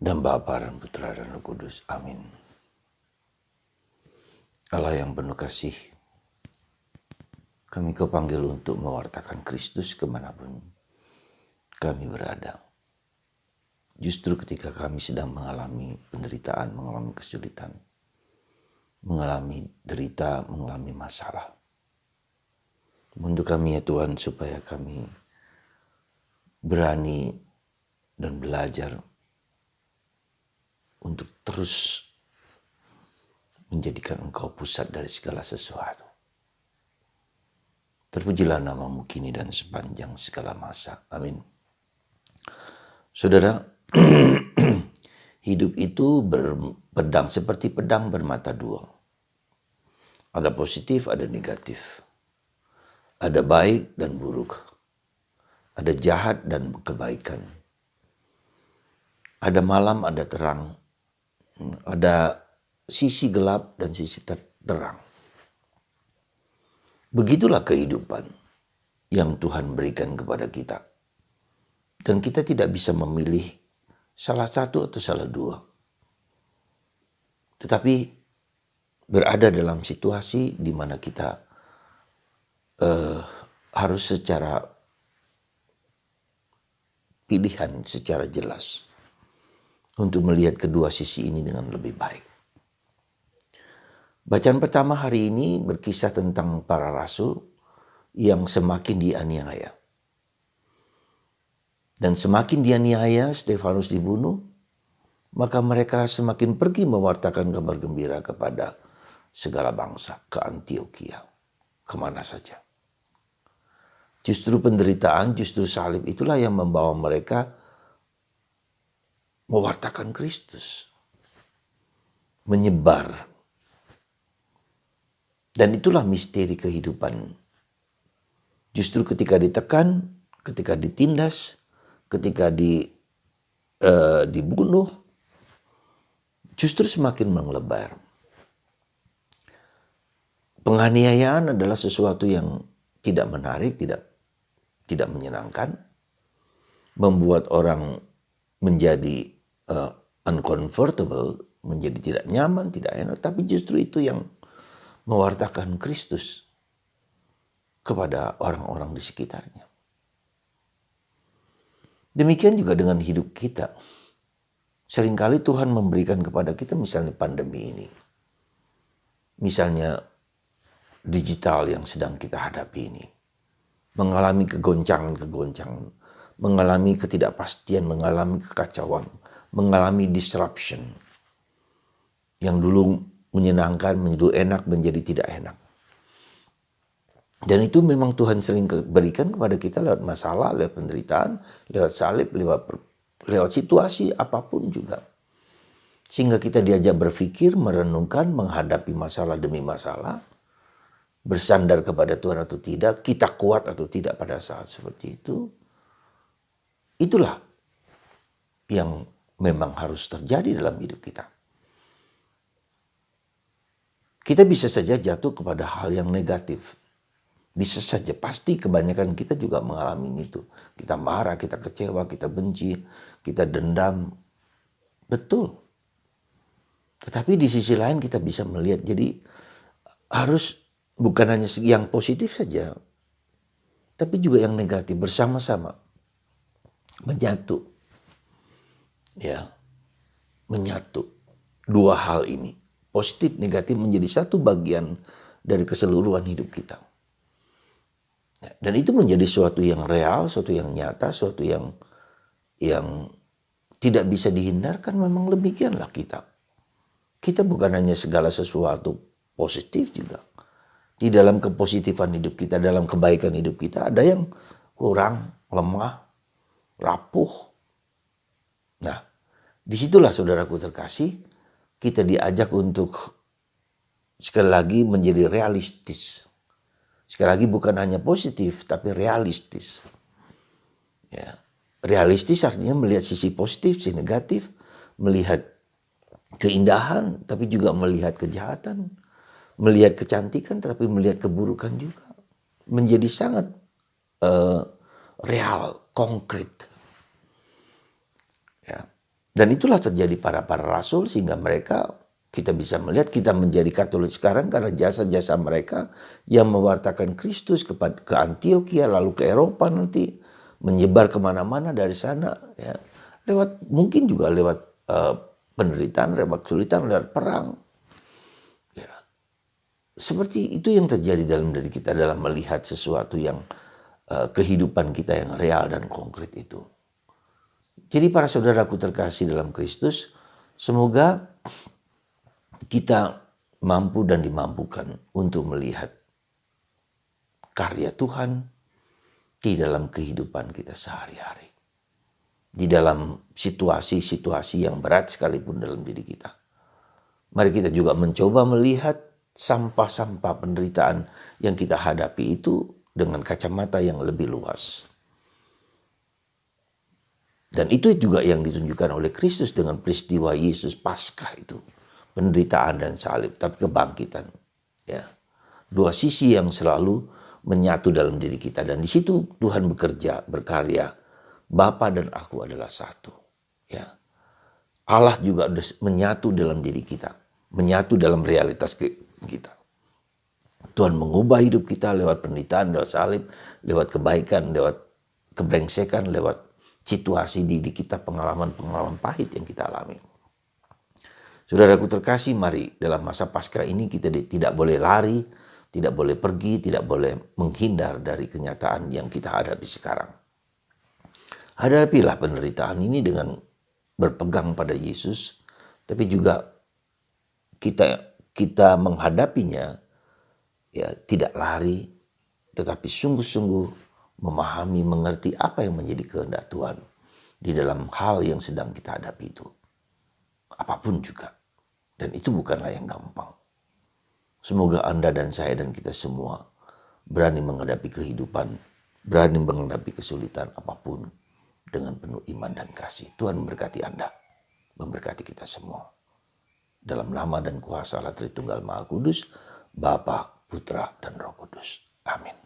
dan Bapa dan Putra dan Roh Kudus. Amin. Allah yang penuh kasih, kami Kau panggil untuk mewartakan Kristus kemanapun kami berada. Justru ketika kami sedang mengalami penderitaan, mengalami kesulitan, mengalami derita, mengalami masalah. Untuk kami ya Tuhan, supaya kami berani dan belajar untuk terus menjadikan Engkau pusat dari segala sesuatu. Terpujilah namamu kini dan sepanjang segala masa. Amin. Saudara, hidup itu berpedang seperti pedang bermata dua. Ada positif, ada negatif. Ada baik dan buruk. Ada jahat dan kebaikan. Ada malam, ada terang. Ada sisi gelap dan sisi terang. Begitulah kehidupan yang Tuhan berikan kepada kita. Dan kita tidak bisa memilih salah satu atau salah dua. Tetapi berada dalam situasi di mana kita harus secara pilihan, secara jelas untuk melihat kedua sisi ini dengan lebih baik. Bacaan pertama hari ini berkisah tentang para rasul yang semakin dianiaya. Dan semakin dianiaya, Stefanus dibunuh, maka mereka semakin pergi mewartakan kabar gembira kepada segala bangsa, ke Antioquia, kemana saja. Justru penderitaan, justru salib itulah yang membawa mereka mewartakan Kristus, menyebar. Dan itulah misteri kehidupan. Justru ketika ditekan, ketika ditindas, ketika dibunuh, justru semakin melebar. Penganiayaan adalah sesuatu yang tidak menarik, tidak menyenangkan, membuat orang menjadi uncomfortable, menjadi tidak nyaman, tidak enak, tapi justru itu yang mewartakan Kristus kepada orang-orang di sekitarnya. Demikian juga dengan hidup kita. Seringkali Tuhan memberikan kepada kita misalnya pandemi ini. Misalnya digital yang sedang kita hadapi ini. Mengalami kegoncangan-kegoncangan. Mengalami ketidakpastian, mengalami kekacauan. Mengalami disruption. Yang dulu menyenangkan, menjadi enak, menjadi tidak enak. Dan itu memang Tuhan sering berikan kepada kita lewat masalah, lewat penderitaan, lewat salib, lewat situasi apapun juga. Sehingga kita diajak berpikir, merenungkan, menghadapi masalah demi masalah, bersandar kepada Tuhan atau tidak, kita kuat atau tidak pada saat seperti itu. Itulah yang memang harus terjadi dalam hidup kita. Kita bisa saja jatuh kepada hal yang negatif. Bisa saja, pasti kebanyakan kita juga mengalami itu. Kita marah, kita kecewa, kita benci, kita dendam. Betul. Tetapi di sisi lain kita bisa melihat, jadi harus bukan hanya yang positif saja, tapi juga yang negatif bersama-sama. Menyatu. Ya, menyatu. Dua hal ini. Positif, negatif menjadi satu bagian dari keseluruhan hidup kita. Dan itu menjadi suatu yang real, suatu yang nyata, suatu yang tidak bisa dihindarkan. Memang demikianlah kita. Kita bukan hanya segala sesuatu positif juga. Di dalam kepositifan hidup kita, dalam kebaikan hidup kita, ada yang kurang, lemah, rapuh. Nah, disitulah saudaraku terkasih, kita diajak untuk sekali lagi menjadi realistis. Sekali lagi bukan hanya positif, tapi realistis. Ya. Realistis artinya melihat sisi positif, sisi negatif. Melihat keindahan, tapi juga melihat kejahatan. Melihat kecantikan, tapi melihat keburukan juga. Menjadi sangat real, konkret. Ya. Dan itulah terjadi pada para rasul sehingga mereka kita bisa melihat kita menjadi Katolik sekarang karena jasa-jasa mereka yang mewartakan Kristus ke Antioquia lalu ke Eropa nanti menyebar kemana-mana dari sana ya lewat mungkin juga lewat penderitaan, lewat kesulitan, lewat perang ya seperti itu yang terjadi dalam diri kita dalam melihat sesuatu yang kehidupan kita yang real dan konkret itu. Jadi para saudaraku terkasih dalam Kristus, semoga kita mampu dan dimampukan untuk melihat karya Tuhan di dalam kehidupan kita sehari-hari. Di dalam situasi-situasi yang berat sekalipun dalam diri kita. Mari kita juga mencoba melihat sampah-sampah penderitaan yang kita hadapi itu dengan kacamata yang lebih luas. Dan itu juga yang ditunjukkan oleh Kristus dengan peristiwa Yesus Paskah itu. Penderitaan dan salib, tapi kebangkitan. Ya. Dua sisi yang selalu menyatu dalam diri kita. Dan di situ Tuhan bekerja, berkarya. Bapa dan aku adalah satu. Ya. Allah juga menyatu dalam diri kita. Menyatu dalam realitas kita. Tuhan mengubah hidup kita lewat penderitaan, lewat salib, lewat kebaikan, lewat kebrengsekan, lewat situasi di kita, pengalaman-pengalaman pahit yang kita alami. Saudaraku terkasih, mari dalam masa Paskah ini kita tidak boleh lari, tidak boleh pergi, tidak boleh menghindar dari kenyataan yang kita hadapi sekarang. Hadapilah penderitaan ini dengan berpegang pada Yesus, tapi juga kita menghadapinya ya tidak lari, tetapi sungguh-sungguh memahami, mengerti apa yang menjadi kehendak Tuhan di dalam hal yang sedang kita hadapi itu. Apapun juga. Dan itu bukanlah yang gampang. Semoga Anda dan saya dan kita semua berani menghadapi kehidupan, berani menghadapi kesulitan apapun dengan penuh iman dan kasih. Tuhan memberkati Anda, memberkati kita semua. Dalam nama dan kuasa Allah Tritunggal Maha Kudus, Bapa, Putra, dan Roh Kudus. Amin.